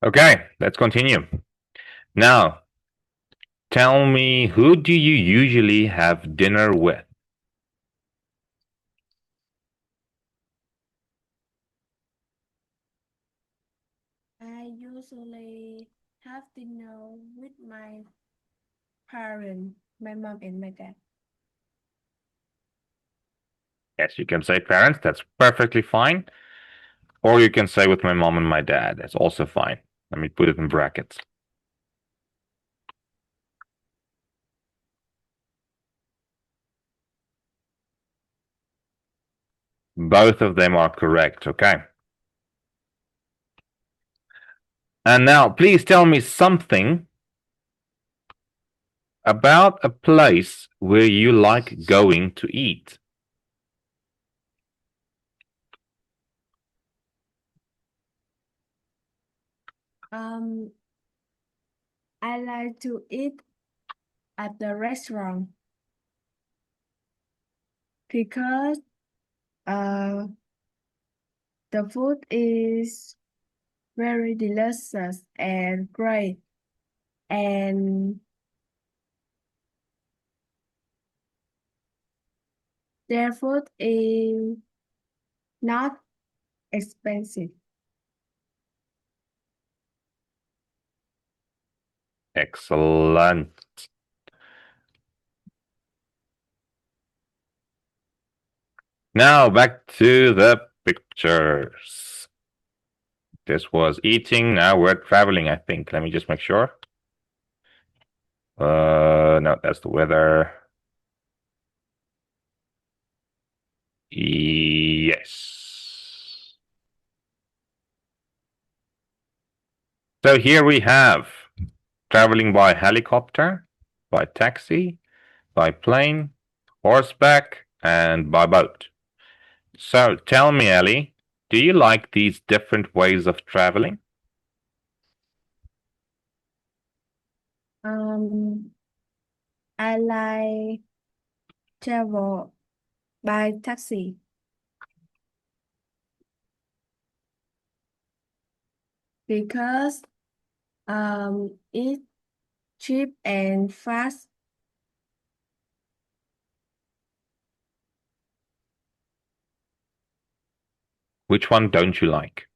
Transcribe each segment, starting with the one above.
Okay, let's continue. Now, tell me, who do you usually have dinner with? I usually have dinner with my parents, my mom and my dad. Yes, you can say parents, that's perfectly fine. Or you can say with my mom and my dad, that's also fine. Let me put it in brackets. Both of them are correct, okay? And now, please tell me something about a place where you like going to eat. Um, I like to eat at the restaurant because uh the food is very delicious and great, and their food is not expensive. Excellent. Now back to the pictures. This was eating. Now we're traveling, I think. Let me just make sure. No, that's the weather. Yes. So here we have traveling by helicopter, by taxi, by plane, horseback, and by boat. So tell me, Ellie, do you like these different ways of traveling? Um, I like travel by taxi because it's cheap and fast. Which one don't you like?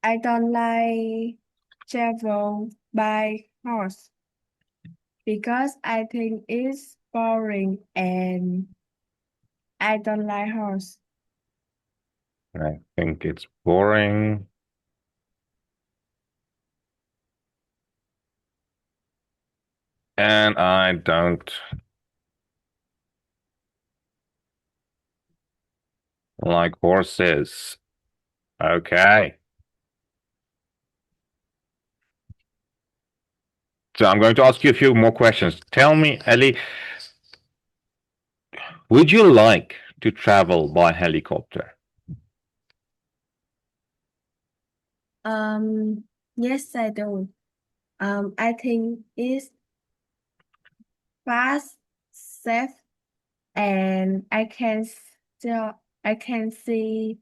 I don't like travel by horse because I think it's boring and I don't like horse. I think it's boring. And I don't like horses. Okay. So I'm going to ask you a few more questions. Tell me, Ellie, would you like to travel by helicopter? Um, yes, I do. I think it's fast, safe, and still I can see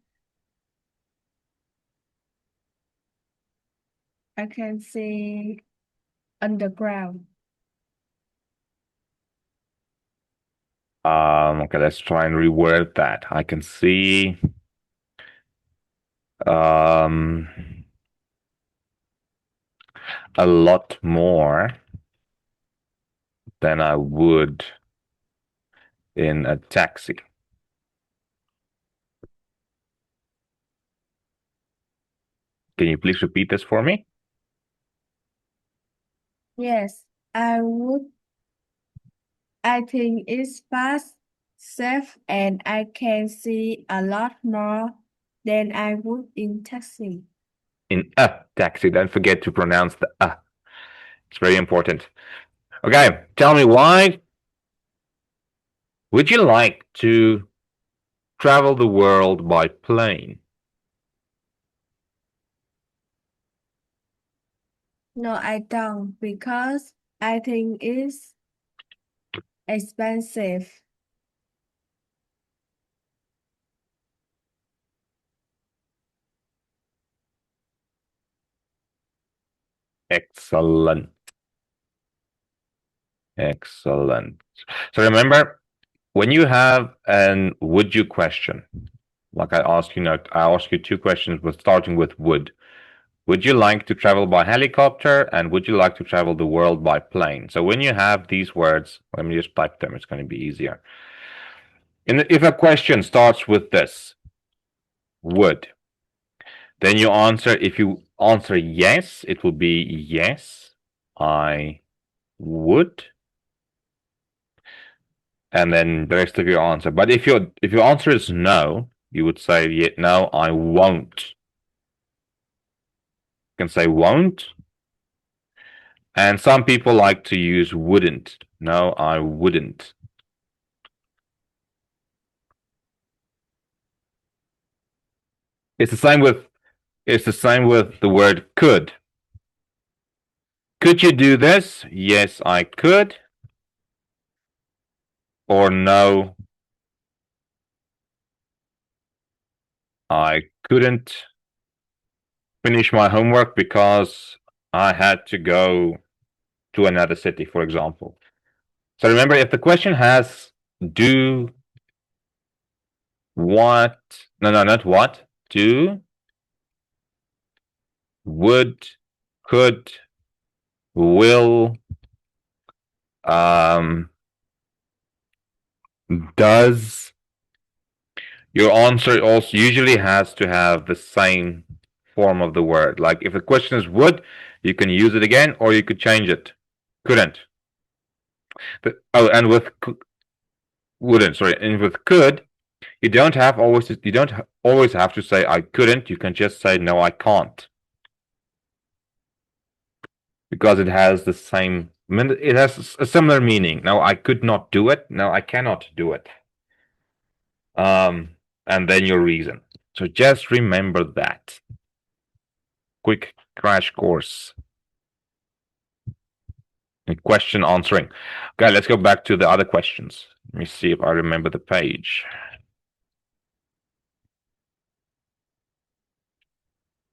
underground. Okay, let's try and reword that. I can see um a lot more than I would in a taxi. Can you please repeat this for me? Yes, I would. I think it's fast, safe, and I can see a lot more than I would in taxi. In a taxi. Don't forget to pronounce the It's very important. Okay, tell me, why would you like to travel the world by plane? No, I don't because I think it's expensive. Excellent. Excellent. So remember, when you have an would you question, like I ask you now, I ask you two questions with starting with would. Would you like to travel by helicopter and would you like to travel the world by plane? So when you have these words, let me just type them, it's going to be easier. If a question starts with this, would, then you answer, if you answer yes, it will be yes, I would. And then the rest of your answer. But if your answer is no, you would say, yeah, no, I won't. You can say won't. And some people like to use wouldn't. No, I wouldn't. It's the same with the word could. Could you do this? Yes, I could. Or no, I couldn't finish my homework because I had to go to another city, for example. So remember, if the question has do, what, no, not what, do, would, could, will, does, your answer also usually has to have the same form of the word. Like if the question is would, you can use it again or you could change it. Couldn't. And with wouldn't, sorry, and with could, you don't always have to say I couldn't. You can just say no, I can't. Because it has the same, it has a similar meaning. No, I could not do it. No, I cannot do it. And then your reason. So just remember that. Quick crash course in question answering. Okay, let's go back to the other questions. Let me see if I remember the page.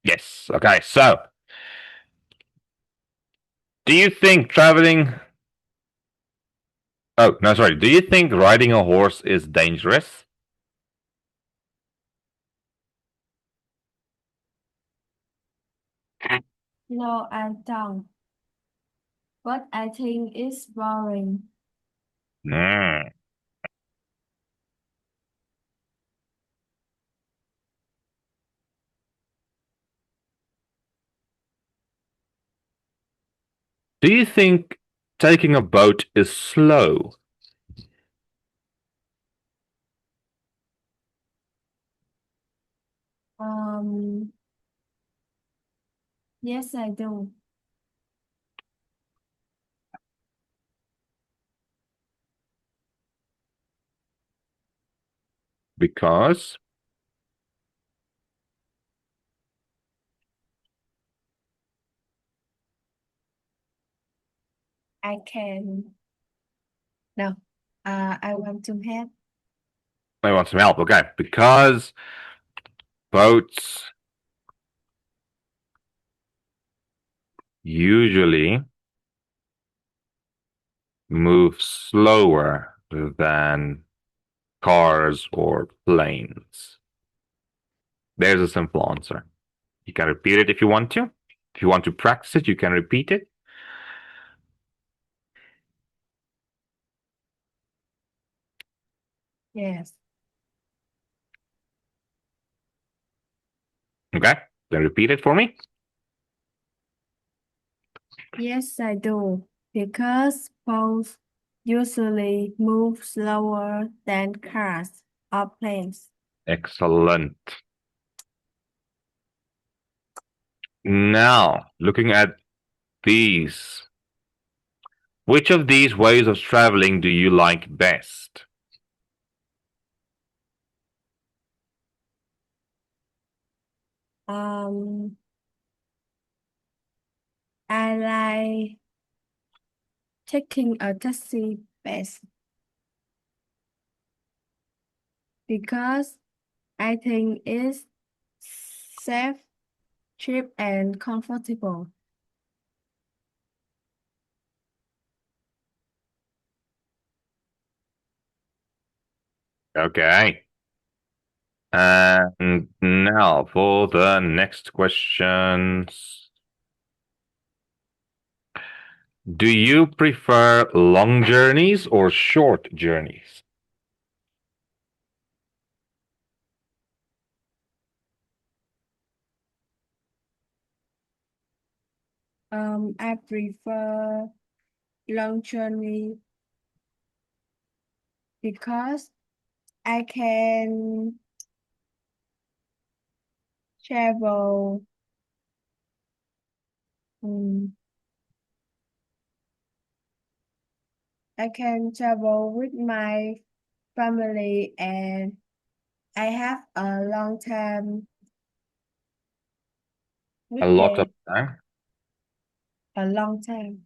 Yes. Okay, so do you think traveling? Oh, no, sorry. Do you think riding a horse is dangerous? No, I don't. But I think it's boring. Mm. Do you think taking a boat is slow? Um, yes, I do. Because I can. No, I want to have. I want some help. Okay, because boats usually move slower than cars or planes. There's a simple answer. You can repeat it if you want to. If you want to practice it, you can repeat it. Yes. Okay, then repeat it for me. Yes, I do. Because boats usually move slower than cars or planes. Excellent. Now, looking at these, which of these ways of traveling do you like best? Um, I like taking a taxi best because I think it's safe, cheap, and comfortable. Okay. And now for the next questions. Do you prefer long journeys or short journeys? I prefer long journey because I can travel. um, I can travel with my family and I have a long time A with lot of them. time. A long time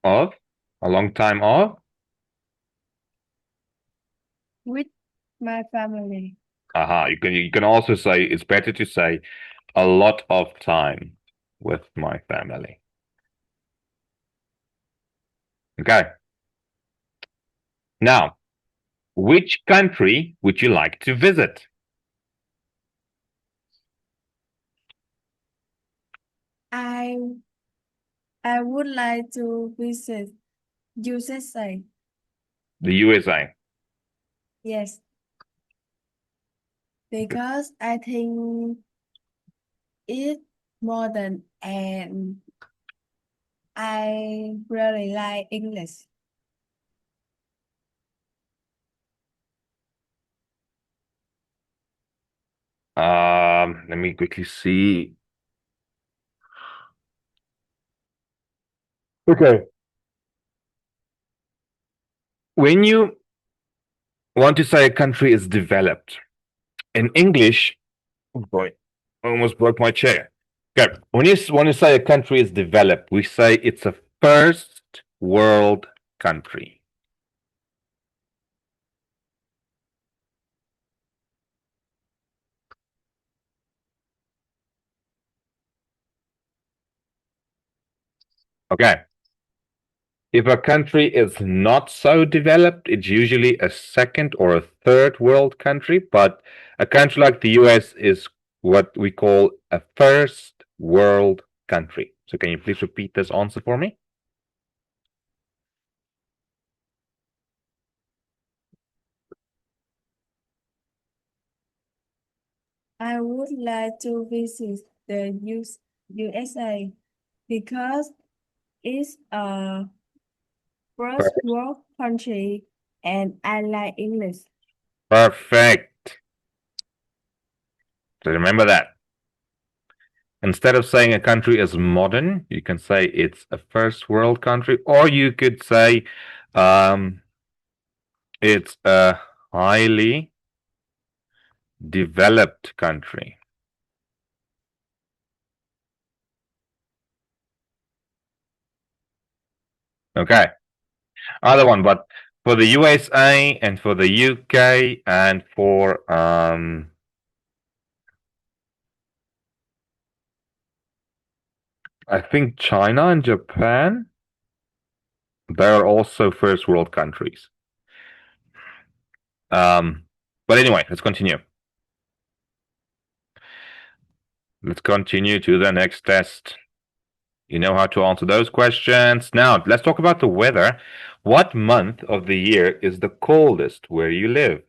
Of? A long time of? with my family. Aha. You can also say it's better to say a lot of time with my family. Okay. Now, which country would you like to visit? I I would like to visit USA. The USA. Yes, because I think it's modern and I really like English. Let me quickly see. Okay. When you want to say a country is developed, in English, oh boy, I almost broke my chair. Okay. When you want to say a country is developed, we say it's a first world country. Okay. If a country is not so developed, it's usually a second or a third world country, but a country like the US is what we call a first world country. So can you please repeat this answer for me? I would like to visit the USA because it's a first world country and I like English. Perfect. So remember that. Instead of saying a country is modern, you can say it's a first world country, or you could say um, it's a highly developed country. Okay. Other one, but for the USA and for the UK and for I think China and Japan, they're also first world countries. Um, but anyway, let's continue. Let's continue to the next test. You know how to answer those questions. Now, let's talk about the weather. What month of the year is the coldest where you live?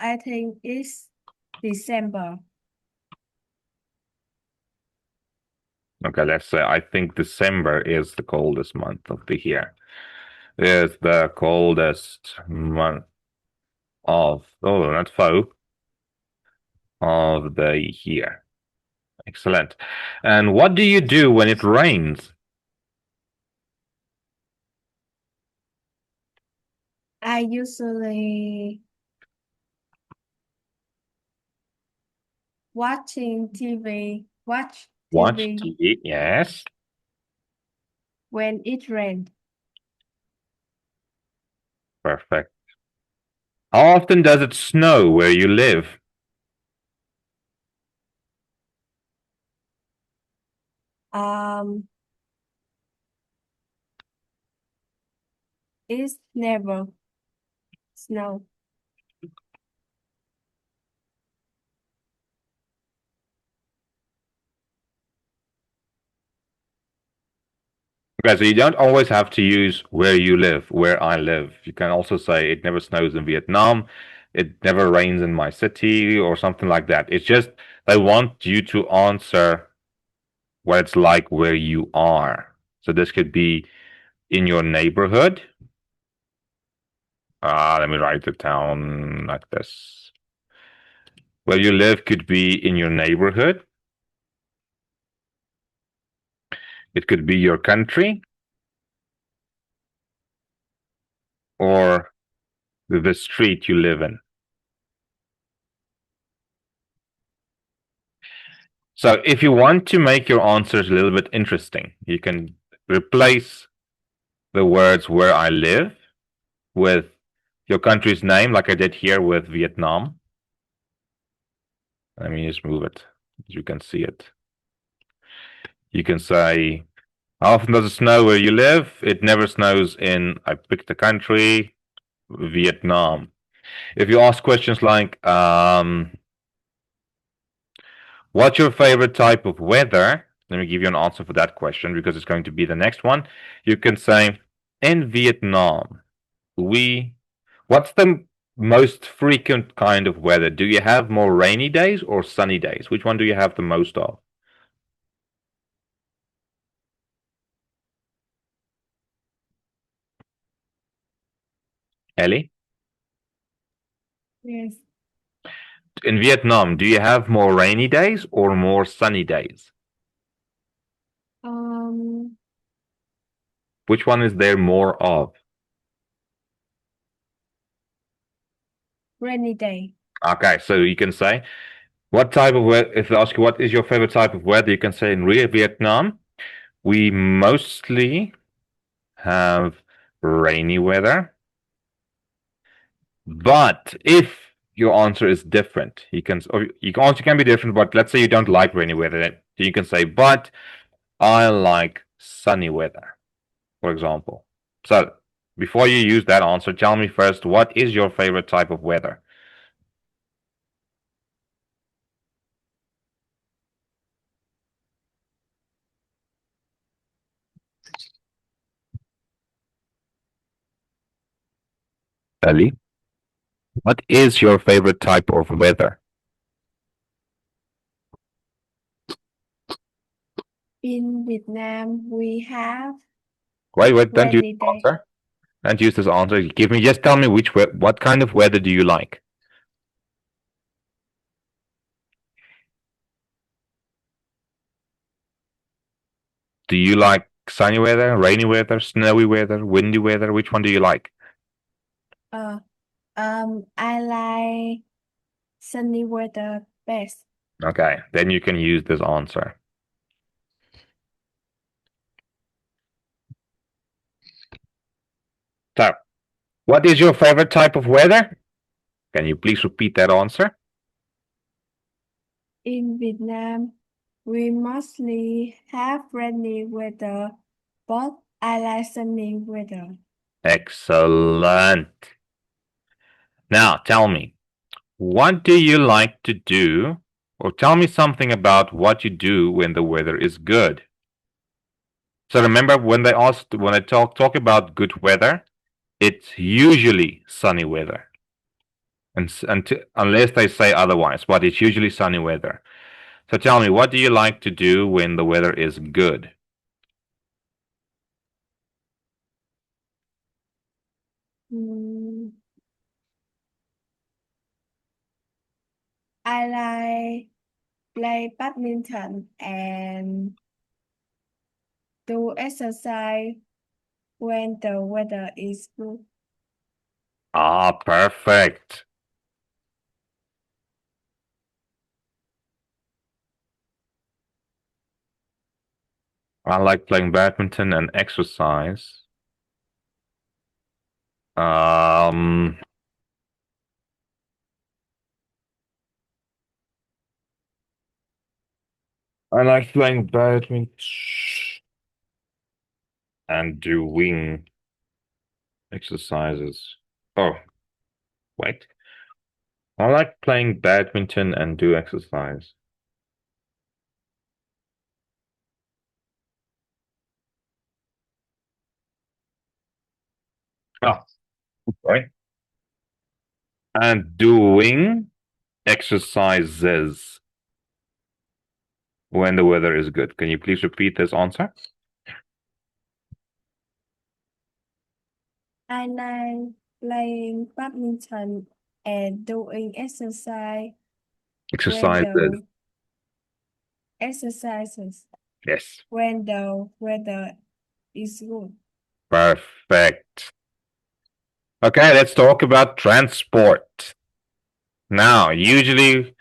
I think it's December. Okay, let's say I think December is the coldest month of the year. Is the coldest month of, oh, not faux, of the year. Excellent. And what do you do when it rains? I usually watch Watch TV TV. Yes. when it rains. Perfect. How often does it snow where you live? Um, it's never snow. Okay, so you don't always have to use where you live, where I live. You can also say it never snows in Vietnam, it never rains in my city, or something like that. It's just they want you to answer what it's like where you are. So this could be in your neighborhood. Let me write it down like this. Where you live could be in your neighborhood. It could be your country or the street you live in. So if you want to make your answers a little bit interesting, you can replace the words where I live with your country's name, like I did here with Vietnam. Let me just move it. You can see it. You can say, how often does it snow where you live? It never snows in, I picked the country, Vietnam. If you ask questions like, what's your favorite type of weather? Let me give you an answer for that question because it's going to be the next one. You can say, in Vietnam, we, what's the most frequent kind of weather? Do you have more rainy days or sunny days? Which one do you have the most of? Ellie? Yes. In Vietnam, do you have more rainy days or more sunny days? Um, Which one is there more of? rainy day. Okay, so you can say, what type of weather, if they ask you what is your favorite type of weather, you can say in Vietnam, we mostly have rainy weather. But if your answer is different, you can, or your answer can be different, but let's say you don't like rainy weather, then you can say, but I like sunny weather, for example. So before you use that answer, tell me first, what is your favorite type of weather? Ali, what is your favorite type of weather? In Vietnam, we have Wait, don't use rainy this day. answer. Don't use this answer. Give me, just tell me what kind of weather do you like? Do you like sunny weather, rainy weather, snowy weather, windy weather? Which one do you like? Uh, I like sunny weather best. Okay, then you can use this answer. So, what is your favorite type of weather? Can you please repeat that answer? In Vietnam, we mostly have rainy weather, but I like sunny weather. Excellent. Now, tell me, what do you like to do? Or tell me something about what you do when the weather is good. So remember when I talk about good weather, it's usually sunny weather. Unless they say otherwise, but it's usually sunny weather. So tell me, what do you like to do when the weather is good? Mm, I like play badminton and do exercise when the weather is good. Ah, perfect. I like playing badminton and exercise. Um, I like playing badminton and doing exercises. Oh, wait. I like playing badminton and do exercise. Oh, sorry. And doing exercises when the weather is good. Can you please repeat this answer? I like playing badminton and doing exercise when Exercises. the exercises Yes. when the weather is good. Perfect. Okay, let's talk about transport. Now, usually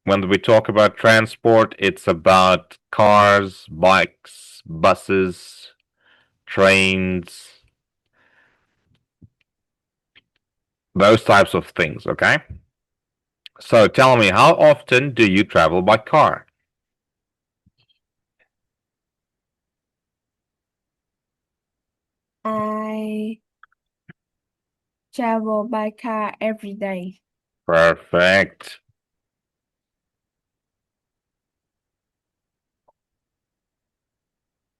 when we talk about transport, it's about cars, bikes, buses, trains, those types of things, okay? So tell me, how often do you travel by car? I travel by car every day. Perfect.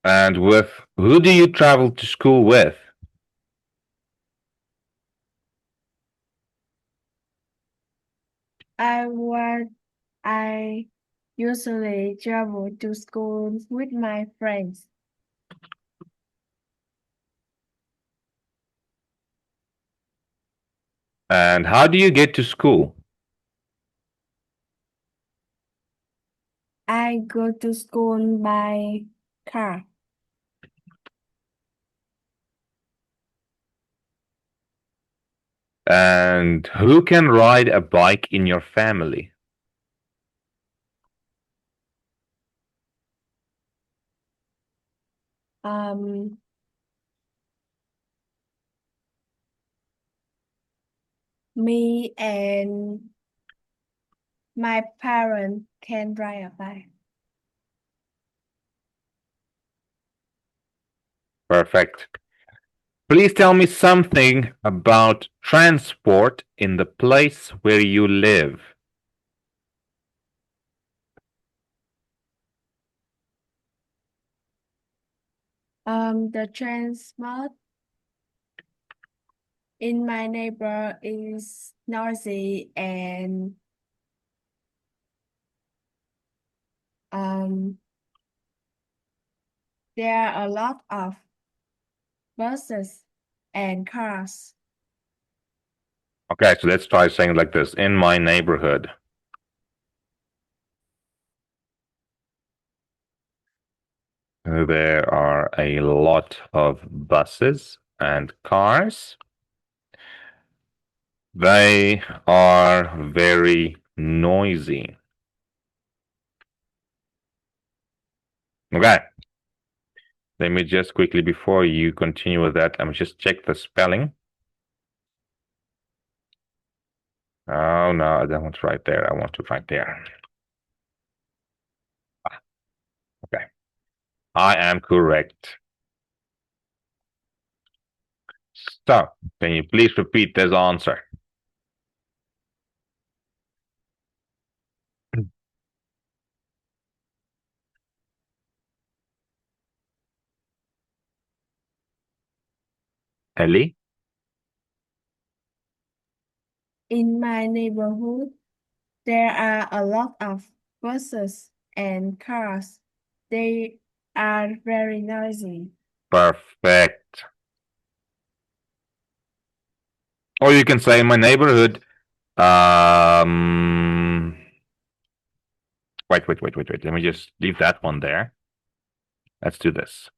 And with who do you travel to school with? I want I usually travel to school with my friends. And how do you get to school? I go to school by car. And who can ride a bike in your family? Um, Me and my parents can ride a bike. Perfect. Please tell me something about transport in the place where you live. The transport in my neighbor is noisy and um there are a lot of buses and cars. Okay, so let's try saying it like this. In my neighborhood, there are a lot of buses and cars. They are very noisy. Okay, let me just quickly, before you continue with that, let me just check the spelling. Oh no, I don't want to write there. I want to write there. Okay, I am correct. So, can you please repeat this answer? Ellie? In my neighborhood, there are a lot of buses and cars. They are very noisy. Perfect. Or you can say in my neighborhood. Um, wait. Let me just leave that one there. Let's do this.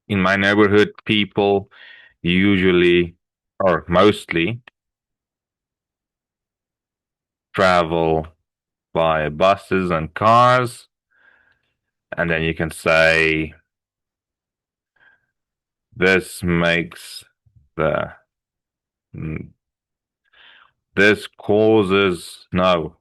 In my neighborhood, people usually or mostly travel by buses and cars. And then you can say This makes the. This causes. No.